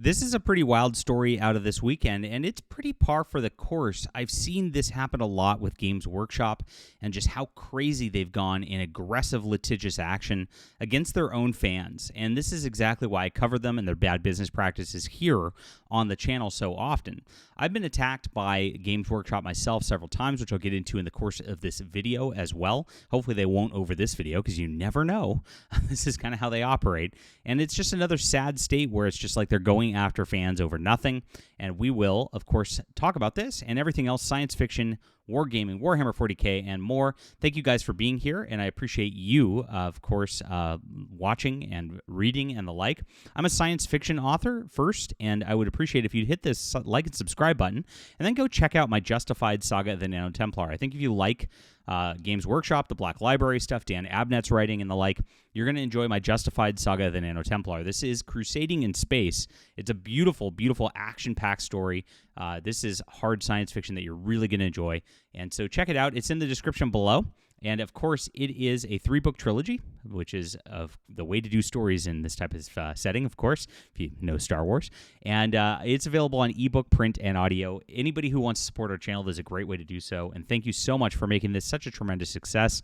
This is a pretty wild story out of this weekend, and it's pretty par for the course. I've seen this happen a lot with Games Workshop and just how crazy they've gone in aggressive, litigious action against their own fans. And this is exactly why I cover them and their bad business practices here on the channel so often. I've been attacked by Games Workshop myself several times, which I'll get into in the course of this video as well. Hopefully they won't over this video, because you never know. This is kind of how they operate. And it's just another sad state where it's just like they're going after fans over nothing. And we will, of course, talk about this and everything else, science fiction, wargaming, Warhammer 40K, and more. Thank you guys for being here, and I appreciate you, of course, watching and reading and the like. I'm a science fiction author first, and I would appreciate if you'd hit this like and subscribe button, and then go check out my Justified Saga of the Nano Templar. I think if you like Games Workshop, the Black Library stuff, Dan Abnett's writing, and the like, you're going to enjoy my Justified Saga of the Nano Templar. This is crusading in space. It's a beautiful, beautiful action-packed story. This is hard science fiction that you're really going to enjoy. And so check it out. It's in the description below. And, of course, it is a 3-book trilogy, which is the way to do stories in this type of setting, of course, if you know Star Wars. And it's available on ebook, print, and audio. Anybody who wants to support our channel, there's a great way to do so. And thank you so much for making this such a tremendous success.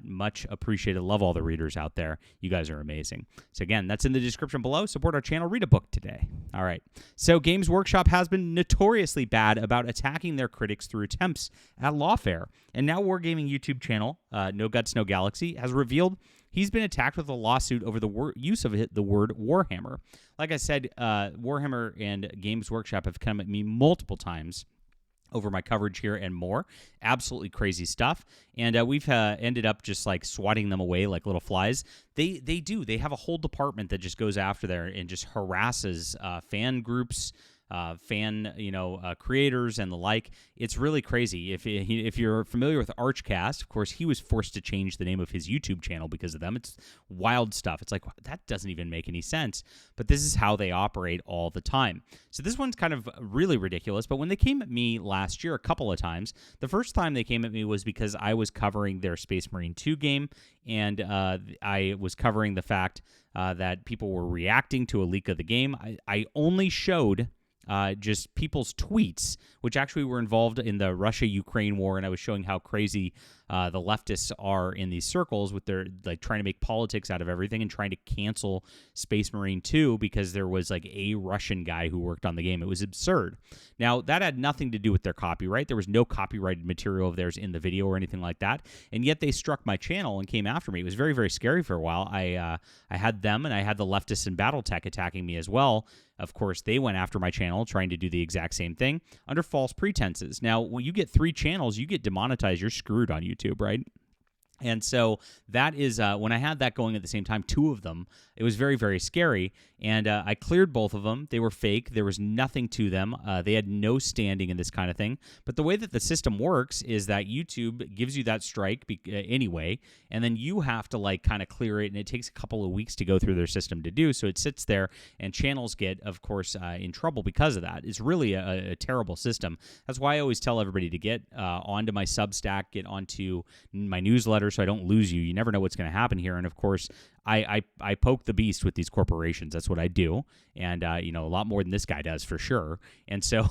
Much appreciated. Love all the readers out there. You guys are amazing. So again, that's in the description below. Support our channel. Read a book today. All right. So Games Workshop has been notoriously bad about attacking their critics through attempts at LAWFARE. And now Wargaming YouTube channel, No Guts, No Galaxy, has revealed he's been attacked with a lawsuit over the use of the word Warhammer. Like I said, Warhammer and Games Workshop have come at me multiple times over my coverage here and more. Absolutely crazy stuff. And we've ended up just like swatting them away like little flies. They do. They have a whole department that just goes after there and just harasses fan groups, creators and the like. It's really crazy. If you're familiar with Archcast, of course, he was forced to change the name of his YouTube channel because of them. It's wild stuff. It's like, that doesn't even make any sense. But this is how they operate all the time. So this one's kind of really ridiculous. But when they came at me last year a couple of times, the first time they came at me was because I was covering their Space Marine 2 game, and I was covering the fact that people were reacting to a leak of the game. I only showed just people's tweets, which actually were involved in the Russia-Ukraine war, and I was showing how crazy the leftists are in these circles with their like trying to make politics out of everything and trying to cancel Space Marine 2 because there was like a Russian guy who worked on the game. It was absurd. Now, that had nothing to do with their copyright. There was no copyrighted material of theirs in the video or anything like that, and yet they struck my channel and came after me. It was very, very scary for a while. I had them, and I had the leftists in Battletech attacking me as well. Of course, they went after my channel trying to do the exact same thing under false pretenses. Now, when you get 3 channels, you get demonetized. You're screwed on YouTube, right? And so that is, when I had that going at the same time, 2 of them, it was very, very scary. And I cleared both of them. They were fake. There was nothing to them. They had no standing in this kind of thing. But the way that the system works is that YouTube gives you that strike anyway, and then you have to like kind of clear it, and it takes a couple of weeks to go through their system to do. So it sits there, and channels get, of course, in trouble because of that. It's really a terrible system. That's why I always tell everybody to get onto my Substack, get onto my newsletter so I don't lose you. You never know what's going to happen here. And of course, I poke the beast with these corporations. That's what I do. And, a lot more than this guy does for sure. And so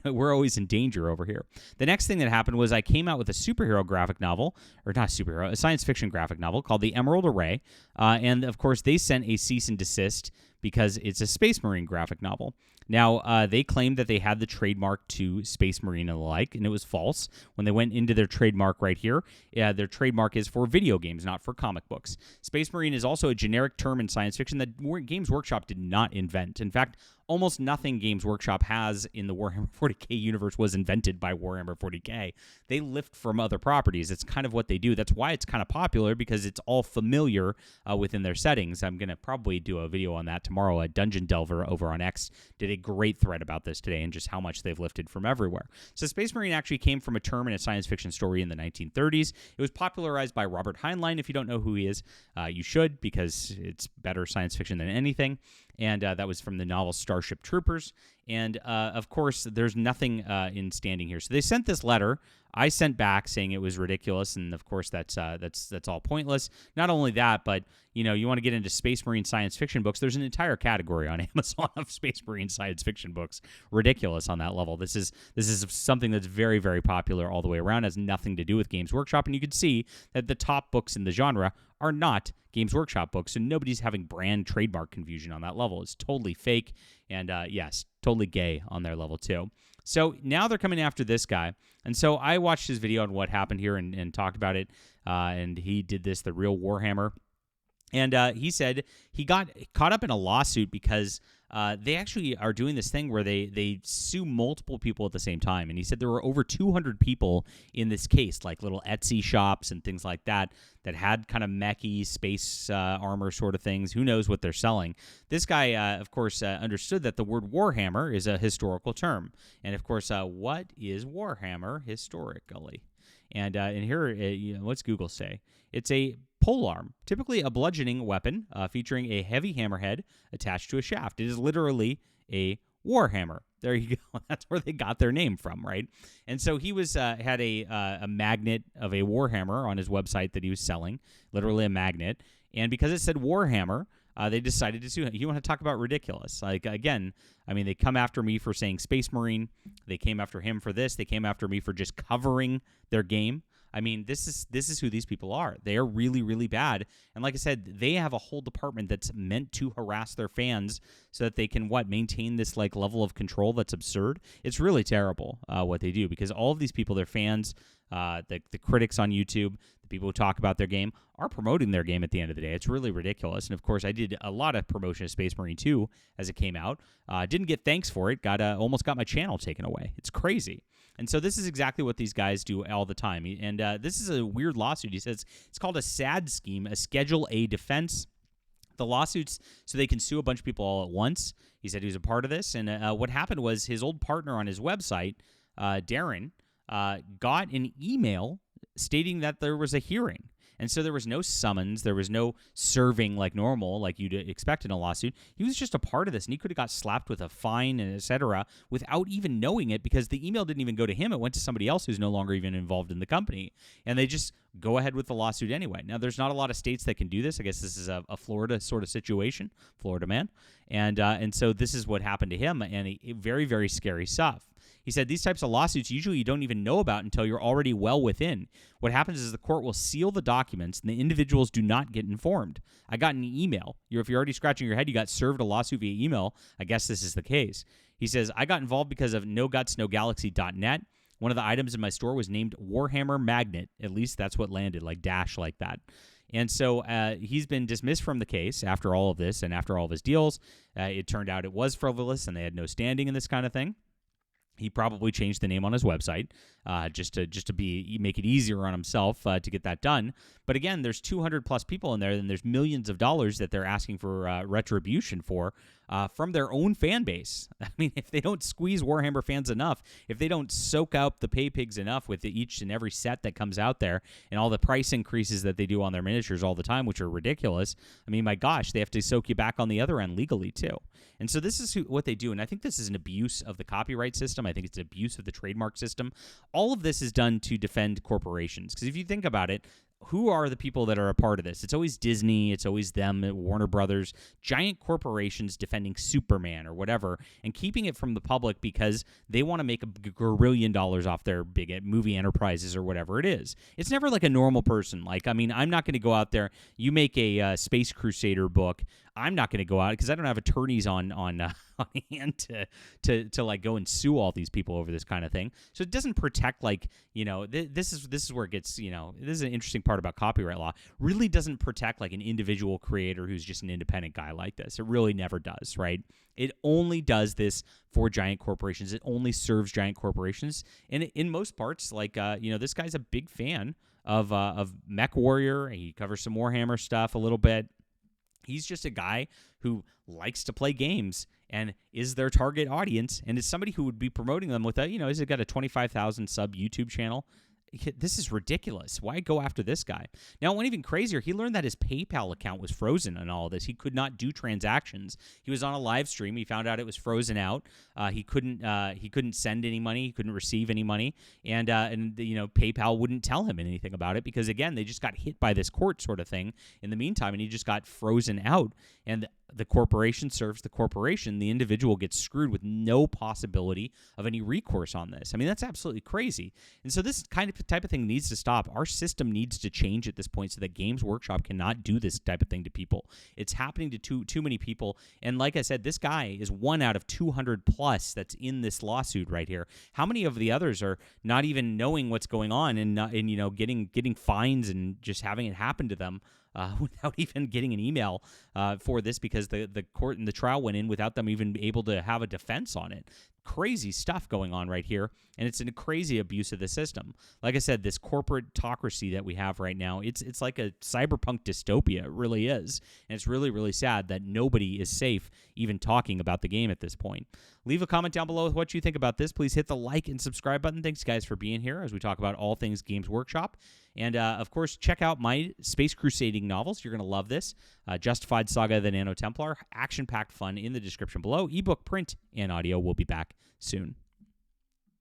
we're always in danger over here. The next thing that happened was I came out with a superhero graphic novel, or not superhero, a science fiction graphic novel called The Emerald Array. And, of course, they sent a cease and desist because it's a Space Marine graphic novel. Now, they claimed that they had the trademark to Space Marine and the like, and it was false. When they went into their trademark right here, their trademark is for video games, not for comic books. Space Marine is also a generic term in science fiction that Games Workshop did not invent. In fact, almost nothing Games Workshop has in the Warhammer 40K universe was invented by Warhammer 40K. They lift from other properties. It's kind of what they do. That's why it's kind of popular, because it's all familiar within their settings. I'm going to probably do a video on that tomorrow. A Dungeon Delver over on X did a great thread about this today and just how much they've lifted from everywhere. So Space Marine actually came from a term in a science fiction story in the 1930s. It was popularized by Robert Heinlein. If you don't know who he is, you should, because it's better science fiction than anything. And that was from the novel Starship Troopers. And of course, there's nothing in standing here. So they sent this letter. I sent back saying it was ridiculous, and of course that's all pointless. Not only that, but you want to get into Space Marine science fiction books. There's an entire category on Amazon of Space Marine science fiction books. Ridiculous on that level. This is something that's very, very popular all the way around. Has nothing to do with Games Workshop, and you can see that the top books in the genre are not Games Workshop books, so nobody's having brand trademark confusion on that level. It's totally fake, and yes, totally gay on their level too. So now they're coming after this guy, and so I watched his video on what happened here and talked about it, and he did this, the real Warhammer, and he said he got caught up in a lawsuit because they actually are doing this thing where they sue multiple people at the same time. And he said there were over 200 people in this case, like little Etsy shops and things like that had kind of mechy space armor sort of things. Who knows what they're selling? This guy, of course, understood that the word Warhammer is a historical term. And, of course, what is Warhammer historically? And here, what's Google say? It's a polearm, typically a bludgeoning weapon featuring a heavy hammerhead attached to a shaft. It is literally a warhammer. There you go. That's where they got their name from, right? And so he was had a magnet of a warhammer on his website that he was selling, literally a magnet. And because it said Warhammer, they decided to sue him. You want to talk about ridiculous? Like, again, I mean, they come after me for saying Space Marine. They came after him for this. They came after me for just covering their game. I mean, this is who these people are. They are really, really bad. And like I said, they have a whole department that's meant to harass their fans so that they can, maintain this, level of control that's absurd. It's really terrible what they do, because all of these people, their fans, the critics on YouTube, the people who talk about their game, are promoting their game at the end of the day. It's really ridiculous. And, of course, I did a lot of promotion of Space Marine 2 as it came out. Didn't get thanks for it. Almost got my channel taken away. It's crazy. And so this is exactly what these guys do all the time. And this is a weird lawsuit. He says it's called a SAD scheme, a Schedule A defense. The lawsuits so they can sue a bunch of people all at once. He said he was a part of this. And what happened was his old partner on his website, Darren, got an email stating that there was a hearing. And so there was no summons. There was no serving like normal, like you'd expect in a lawsuit. He was just a part of this, and he could have got slapped with a fine and et cetera without even knowing it, because the email didn't even go to him. It went to somebody else who's no longer even involved in the company. And they just go ahead with the lawsuit anyway. Now, there's not a lot of states that can do this. I guess this is a Florida sort of situation, Florida man. And so this is what happened to him, and very, very scary stuff. He said these types of lawsuits usually you don't even know about until you're already well within. What happens is the court will seal the documents, and the individuals do not get informed. I got an email. If you're already scratching your head, you got served a lawsuit via email. I guess this is the case. He says, I got involved because of NoGutsNoGalaxy.net. One of the items in my store was named Warhammer Magnet. At least that's what landed, like dash like that. And so he's been dismissed from the case after all of this and after all of his deals. It turned out it was frivolous, and they had no standing in this kind of thing. He probably changed the name on his website just to make it easier on himself to get that done. But again, there's 200 plus people in there, and there's millions of dollars that they're asking for retribution for from their own fan base. I mean, if they don't squeeze Warhammer fans enough, if they don't soak up the pay pigs enough with each and every set that comes out there and all the price increases that they do on their miniatures all the time, which are ridiculous. I mean, my gosh, they have to soak you back on the other end legally too. And so this is what they do. And I think this is an abuse of the copyright system. I think it's an abuse of the trademark system. All of this is done to defend corporations. Because if you think about it, who are the people that are a part of this? It's always Disney. It's always them, Warner Brothers, giant corporations defending Superman or whatever and keeping it from the public because they want to make $1 gazillion off their big movie enterprises or whatever it is. It's never like a normal person. Like, I mean, I'm not going to go out there. You make a Space Crusader book. I'm not going to go out because I don't have attorneys on hand to like go and sue all these people over this kind of thing. So it doesn't protect this is where it gets this is an interesting part about copyright law. Really doesn't protect like an individual creator who's just an independent guy like this. It really never does, right? It only does this for giant corporations. It only serves giant corporations, and in most parts, this guy's a big fan of MechWarrior. He covers some Warhammer stuff a little bit. He's just a guy who likes to play games and is their target audience, and is somebody who would be promoting them with he's got a 25,000 sub YouTube channel. this is ridiculous. Why go after this guy? Now, it went even crazier. He learned that his PayPal account was frozen and all of this. He could not do transactions. He was on a live stream. He found out it was frozen out. He couldn't send any money. He couldn't receive any money. And PayPal wouldn't tell him anything about it because, again, they just got hit by this court sort of thing in the meantime, and he just got frozen out. And the corporation serves the corporation. The individual gets screwed with no possibility of any recourse on this. I mean, that's absolutely crazy. And so this type of thing needs to stop. Our system needs to change at this point so that Games Workshop cannot do this type of thing to people. It's happening to too many people. And like I said, this guy is 1 out of 200 plus that's in this lawsuit right here. How many of the others are not even knowing what's going on and getting fines and just having it happen to them? Without even getting an email for this because the court and the trial went in without them even able to have a defense on it. Crazy stuff going on right here, and it's a crazy abuse of the system. Like I said, this corporatocracy that we have right now, it's like a cyberpunk dystopia. It really is, and it's really, really sad that nobody is safe even talking about the game at this point. Leave a comment down below with what you think about this. Please hit the like and subscribe button. Thanks, guys, for being here as we talk about all things Games Workshop. And, of course, check out my Space Crusading novels. You're going to love this. Justified Saga of the Nano Templar. Action-packed fun in the description below. Ebook, print, and audio. We'll be back soon.